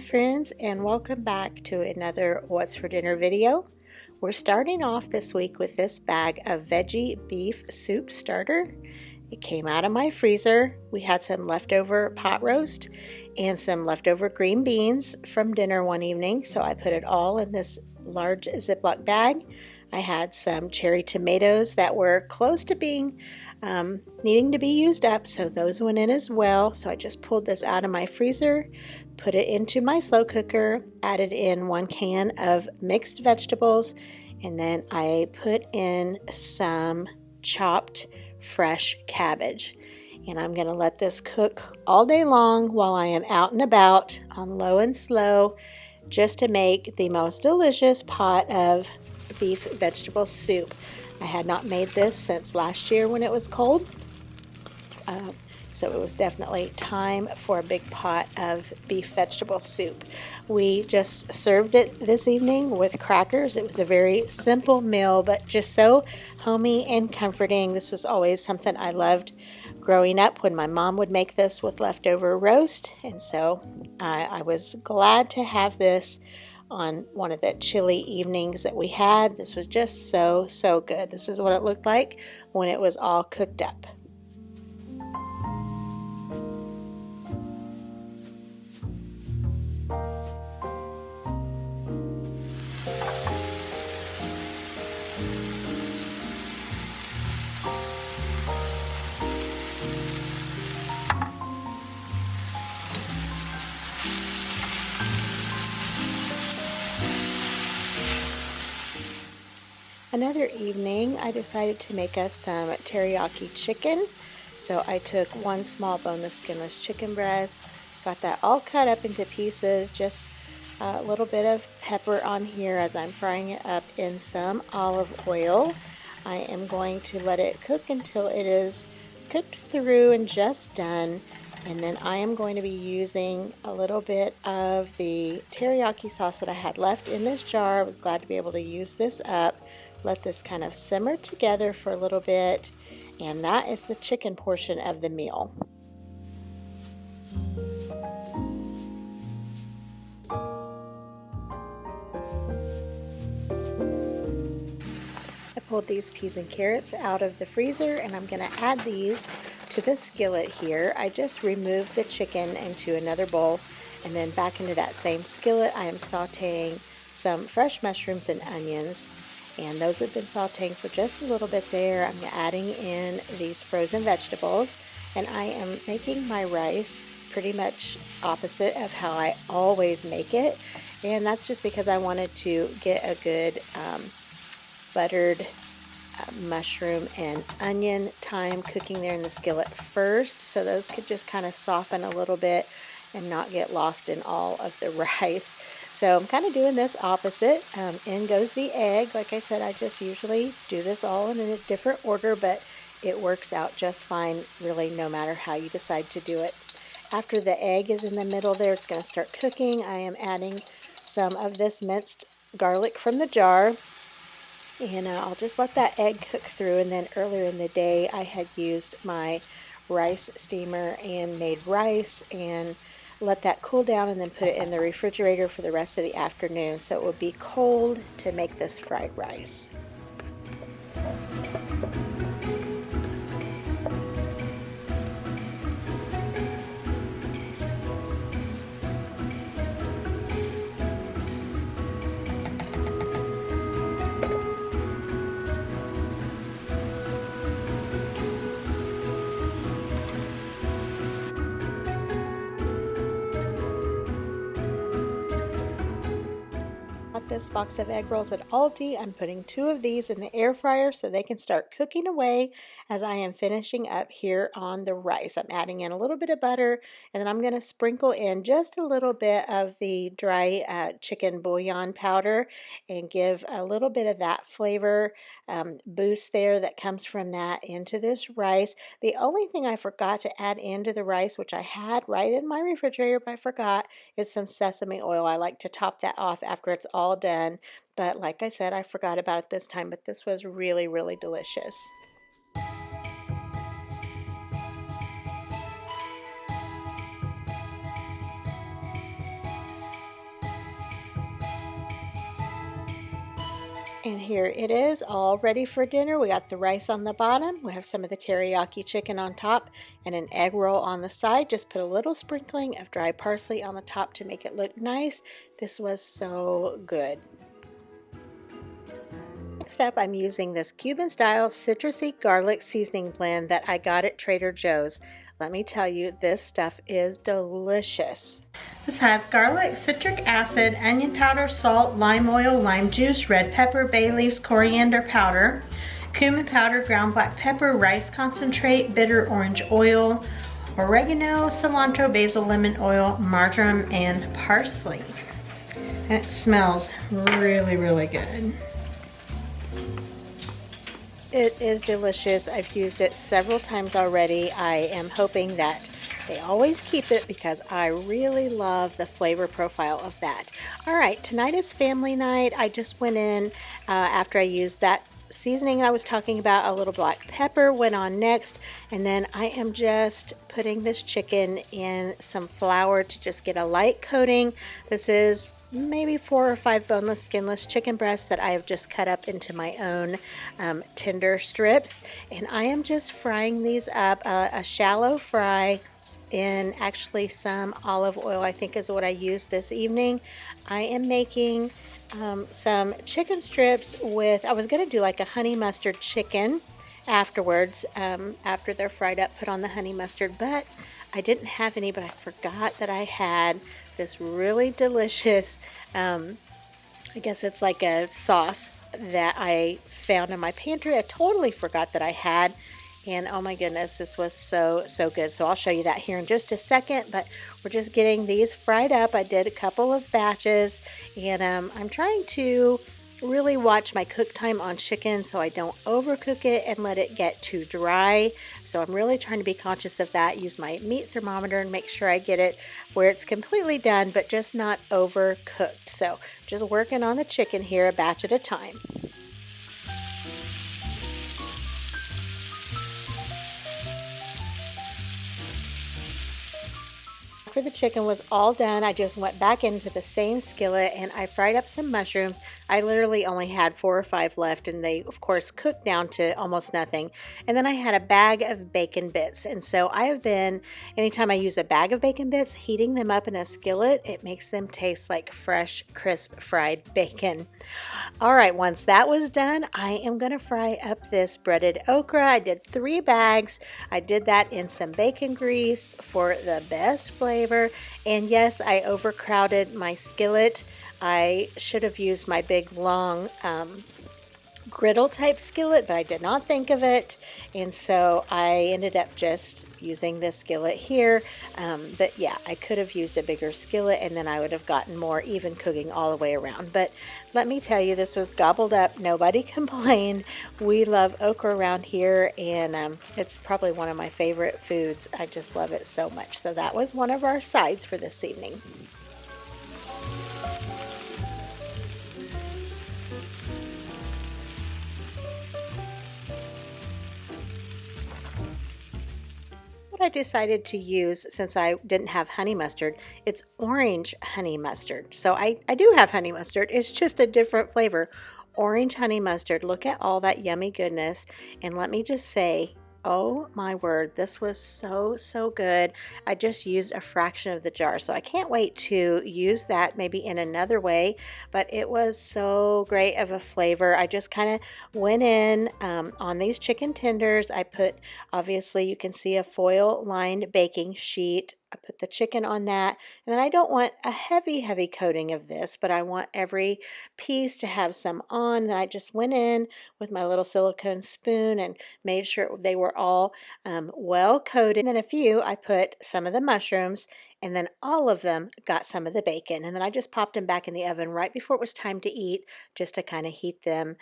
friends, and welcome back to another What's for Dinner video. We're starting off this week with this bag of veggie beef soup starter. It came out of my freezer. We had some leftover pot roast and some leftover green beans from dinner one evening, so I put it all in this large Ziploc bag. I had some cherry tomatoes that were close to being needing to be used up, so those went in as well. So I just pulled this out of my freezer, put it into my slow cooker, added in 1 can of mixed vegetables, and then I put in some chopped fresh cabbage. And I'm going to let this cook all day long while I am out and about on low and slow, just to make the most delicious pot of beef vegetable soup. I had not made this since last year when it was cold, so it was definitely time for a big pot of beef vegetable soup. We just served it this evening with crackers. It was a very simple meal, but just so homey and comforting. This was always something I loved growing up when my mom would make this with leftover roast, and so I was glad to have this on one of the chilly evenings that we had. This was just so good. This is what it looked like when it was all cooked up. Another evening, I decided to make us some teriyaki chicken. So I took 1 small boneless skinless chicken breast, got that all cut up into pieces, just a little bit of pepper on here as I'm frying it up in some olive oil. I am going to let it cook until it is cooked through and just done. And then I am going to be using a little bit of the teriyaki sauce that I had left in this jar. I was glad to be able to use this up. Let this kind of simmer together for a little bit, and that is the chicken portion of the meal. I pulled these peas and carrots out of the freezer, and I'm going to add these to the skillet here. I just removed the chicken into another bowl, and then back into that same skillet I am sauteing some fresh mushrooms and onions. And those have been sauteing for just a little bit there. I'm adding in these frozen vegetables, and I am making my rice pretty much opposite of how I always make it, and that's just because I wanted to get a good buttered mushroom and onion thyme cooking there in the skillet first, so those could just kind of soften a little bit and not get lost in all of the rice. So I'm kind of doing this opposite. In goes the egg. Like I said, I just usually do this all in a different order, but it works out just fine, really, no matter how you decide to do it. After the egg is in the middle there, it's going to start cooking. I am adding some of this minced garlic from the jar, and I'll just let that egg cook through. And then earlier in the day, I had used my rice steamer and made rice and let that cool down, and then put it in the refrigerator for the rest of the afternoon so it would be cold to make this fried rice. This box of egg rolls at Aldi. I'm putting 2 of these in the air fryer so they can start cooking away as I am finishing up here on the rice. I'm adding in a little bit of butter, and then I'm going to sprinkle in just a little bit of the dry chicken bouillon powder and give a little bit of that flavor boost there that comes from that into this rice. The only thing I forgot to add into the rice, which I had right in my refrigerator but I forgot, is some sesame oil. I like to top that off after it's all done, but like I said, I forgot about it this time, but this was really delicious. And here it is, all ready for dinner. We got the rice on the bottom. We have some of the teriyaki chicken on top and an egg roll on the side. Just put a little sprinkling of dry parsley on the top to make it look nice. This was so good. Next up, I'm using this Cuban-style citrusy garlic seasoning blend that I got at Trader Joe's. Let me tell you, this stuff is delicious. This has garlic, citric acid, onion powder, salt, lime oil, lime juice, red pepper, bay leaves, coriander powder, cumin powder, ground black pepper, rice concentrate, bitter orange oil, oregano, cilantro, basil, lemon oil, marjoram, and parsley. And it smells really, really good. It is delicious. I've used it several times already. I am hoping that they always keep it because I really love the flavor profile of that. All right, tonight is family night. I just went in after I used that seasoning I was talking about. A little black pepper went on next, and then I am just putting this chicken in some flour to just get a light coating. This is maybe 4 or 5 boneless, skinless chicken breasts that I have just cut up into my own tender strips. And I am just frying these up, a shallow fry in actually some olive oil, I think is what I used this evening. I am making some chicken strips with, I was going to do like a honey mustard chicken afterwards, after they're fried up, put on the honey mustard, but I didn't have any, but I forgot that I had this really delicious, I guess it's like a sauce that I found in my pantry. I totally forgot that I had, and oh my goodness, this was so good. So I'll show you that here in just a second, but we're just getting these fried up. I did a couple of batches, and I'm trying to really watch my cook time on chicken so I don't overcook it and let it get too dry. So I'm really trying to be conscious of that. Use my meat thermometer and make sure I get it where it's completely done, but just not overcooked. So just working on the chicken here, a batch at a time. After the chicken was all done, I just went back into the same skillet and I fried up some mushrooms. I literally only had 4 or 5 left, and they of course cooked down to almost nothing. And then I had a bag of bacon bits, and so I have been, anytime I use a bag of bacon bits, heating them up in a skillet. It makes them taste like fresh, crisp fried bacon. All right, once that was done, I am going to fry up this breaded okra. I did 3 bags. I did that in some bacon grease for the best flavor. And yes, I overcrowded my skillet. I should have used my big long griddle type skillet, but I did not think of it, and so I ended up just using this skillet here. But yeah, I could have used a bigger skillet, and then I would have gotten more even cooking all the way around. But let me tell you, this was gobbled up. Nobody complained. We love okra around here, and it's probably one of my favorite foods. I just love it so much. So that was one of our sides for this evening. I decided to use, since I didn't have honey mustard, it's orange honey mustard. So I do have honey mustard. It's just a different flavor. Orange honey mustard. Look at all that yummy goodness. And let me just say, oh my word, this was so good. I just used a fraction of the jar, so I can't wait to use that maybe in another way, but it was so great of a flavor. I just kind of went in on these chicken tenders. I put, obviously you can see a foil lined baking sheet. I put the chicken on that, and then I don't want a heavy coating of this, but I want every piece to have some on. Then I just went in with my little silicone spoon and made sure they were all well coated. And then a few, I put some of the mushrooms, and then all of them got some of the bacon. And then I just popped them back in the oven right before it was time to eat, just to kind of heat them,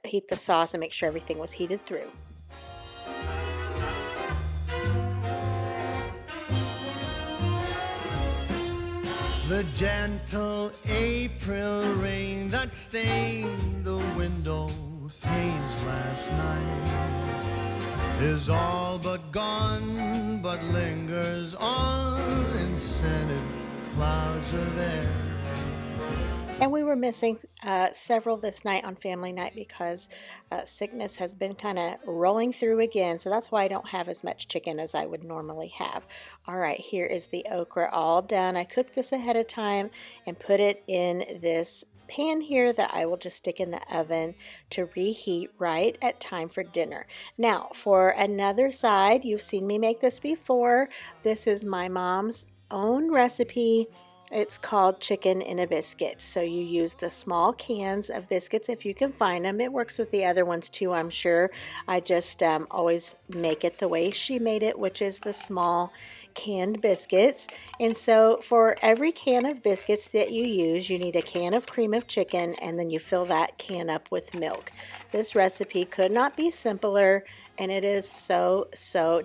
heat the sauce and make sure everything was heated through. The gentle April rain that stained the window panes last night is all but gone, but lingers on in scented clouds of air. And we were missing several this night on family night because sickness has been kind of rolling through again. So that's why I don't have as much chicken as I would normally have. All right, here is the okra all done. I cooked this ahead of time and put it in this pan here that I will just stick in the oven to reheat right at time for dinner. Now, for another side, you've seen me make this before. This is my mom's own recipe. It's called chicken in a biscuit. So you use the small cans of biscuits if you can find them. It works with the other ones too, I'm sure. I just always make it the way she made it, which is the small canned biscuits. And so for every can of biscuits that you use, you need a can of cream of chicken, and then you fill that can up with milk. This recipe could not be simpler, and it is so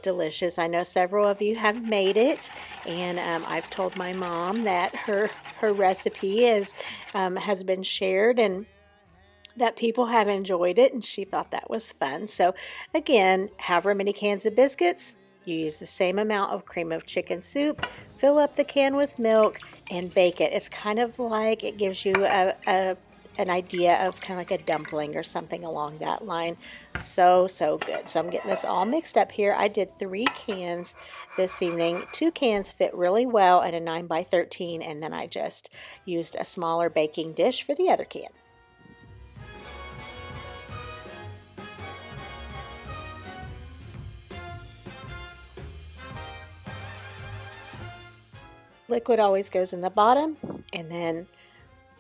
delicious. I know several of you have made it, and I've told my mom that her recipe has been shared and that people have enjoyed it, and she thought that was fun. So again, however many cans of biscuits, you use the same amount of cream of chicken soup, fill up the can with milk, and bake it. It's kind of like, it gives you an idea of kind of like a dumpling or something along that line. So good. So I'm getting this all mixed up here. I did 3 cans this evening. 2 cans fit really well at a 9 by 13, and then I just used a smaller baking dish for the other can. Liquid always goes in the bottom, and then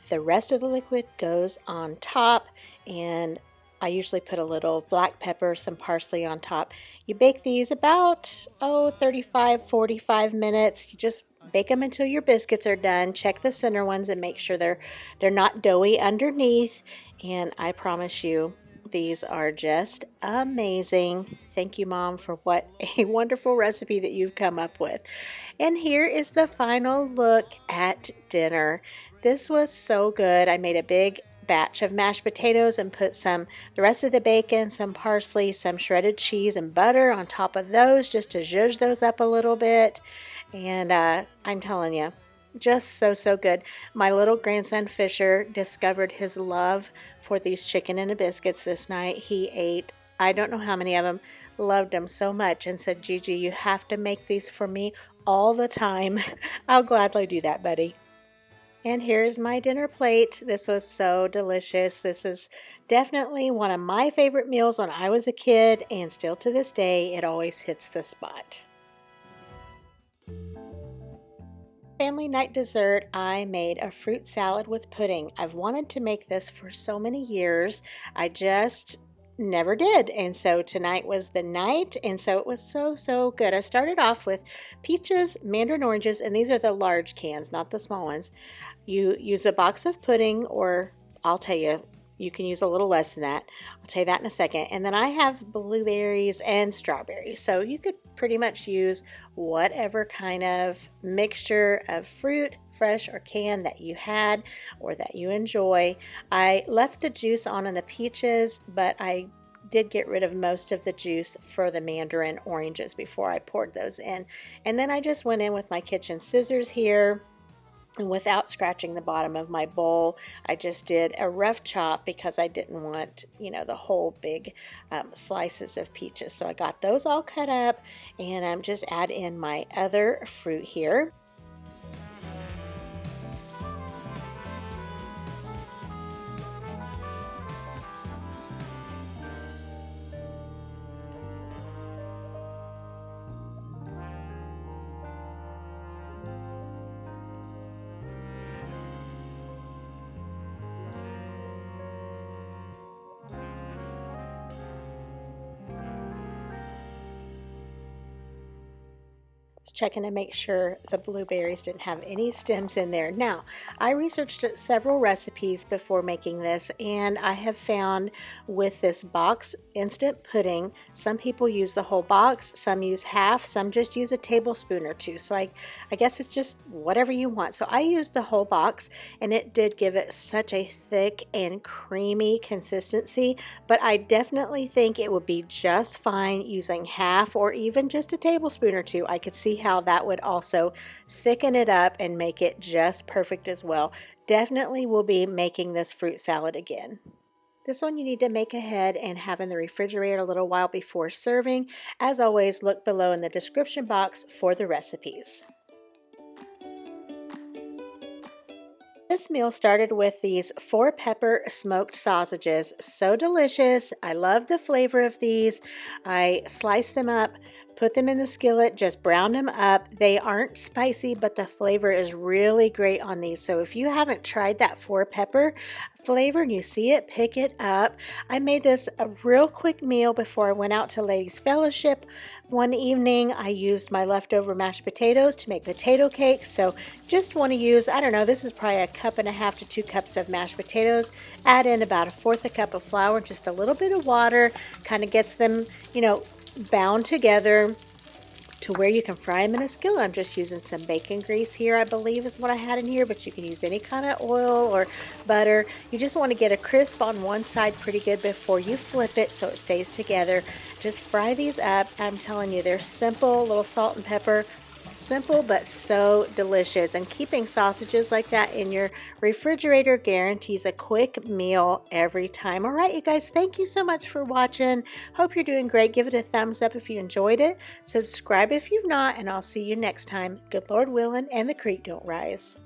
the rest of the liquid goes on top, and I usually put a little black pepper, some parsley on top. You bake these about 35-45 minutes. You just bake them until your biscuits are done. Check the center ones and make sure they're not doughy underneath, and I promise you these are just amazing. Thank you, Mom, for what a wonderful recipe that you've come up with. And here is the final look at dinner. This was so good. I made a big batch of mashed potatoes and put the rest of the bacon, some parsley, some shredded cheese and butter on top of those just to zhuzh those up a little bit. And I'm telling you, just so good. My little grandson Fisher discovered his love for these chicken and biscuits this night. He ate, I don't know how many of them, loved them so much, and said, Gigi, you have to make these for me all the time. I'll gladly do that, buddy. And here's my dinner plate. This was so delicious. This is definitely one of my favorite meals when I was a kid, and still to this day, it always hits the spot. Family night dessert, I made a fruit salad with pudding. I've wanted to make this for so many years. I just never did, and so tonight was the night, and so it was so good. I started off with peaches, mandarin oranges, and these are the large cans, not the small ones. You use a box of pudding, or I'll tell you, you can use a little less than that. I'll tell you that in a second. And then I have blueberries and strawberries, so you could pretty much use whatever kind of mixture of fruit, fresh or canned, that you had or that you enjoy. I left the juice on in the peaches, but I did get rid of most of the juice for the mandarin oranges before I poured those in. And then I just went in with my kitchen scissors here, and without scratching the bottom of my bowl, I just did a rough chop because I didn't want, the whole big slices of peaches. So I got those all cut up, and I'm just add in my other fruit here. Checking to make sure the blueberries didn't have any stems in there. Now, I researched several recipes before making this, and I have found with this box instant pudding, some people use the whole box, some use half, some just use a tablespoon or two. So I guess it's just whatever you want. So I used the whole box, and it did give it such a thick and creamy consistency, but I definitely think it would be just fine using half or even just a tablespoon or two. I could see how that would also thicken it up and make it just perfect as well. Definitely will be making this fruit salad again. This one you need to make ahead and have in the refrigerator a little while before serving. As always, look below in the description box for the recipes. This meal started with these 4-pepper smoked sausages. So delicious. I love the flavor of these. I sliced them up, put them in the skillet, just browned them up. They aren't spicy, but the flavor is really great on these. So if you haven't tried that 4-pepper flavor and you see it, pick it up. I made this a real quick meal before I went out to Ladies Fellowship. One evening I used my leftover mashed potatoes to make potato cake. So just want to use, I don't know, this is probably 1.5 cups to 2 cups of mashed potatoes. Add in about 1/4 cup of flour, just a little bit of water, kind of gets them, bound together to where you can fry them in a skillet. I'm just using some bacon grease here, I believe is what I had in here, but you can use any kind of oil or butter. You just want to get a crisp on one side pretty good before you flip it so it stays together. Just fry these up. I'm telling you, they're simple, a little salt and pepper. Simple but so delicious, and keeping sausages like that in your refrigerator guarantees a quick meal every time. All right, you guys, thank you so much for watching. Hope you're doing great. Give it a thumbs up if you enjoyed it. Subscribe if you've not, and I'll see you next time. Good Lord willing, and the creek don't rise.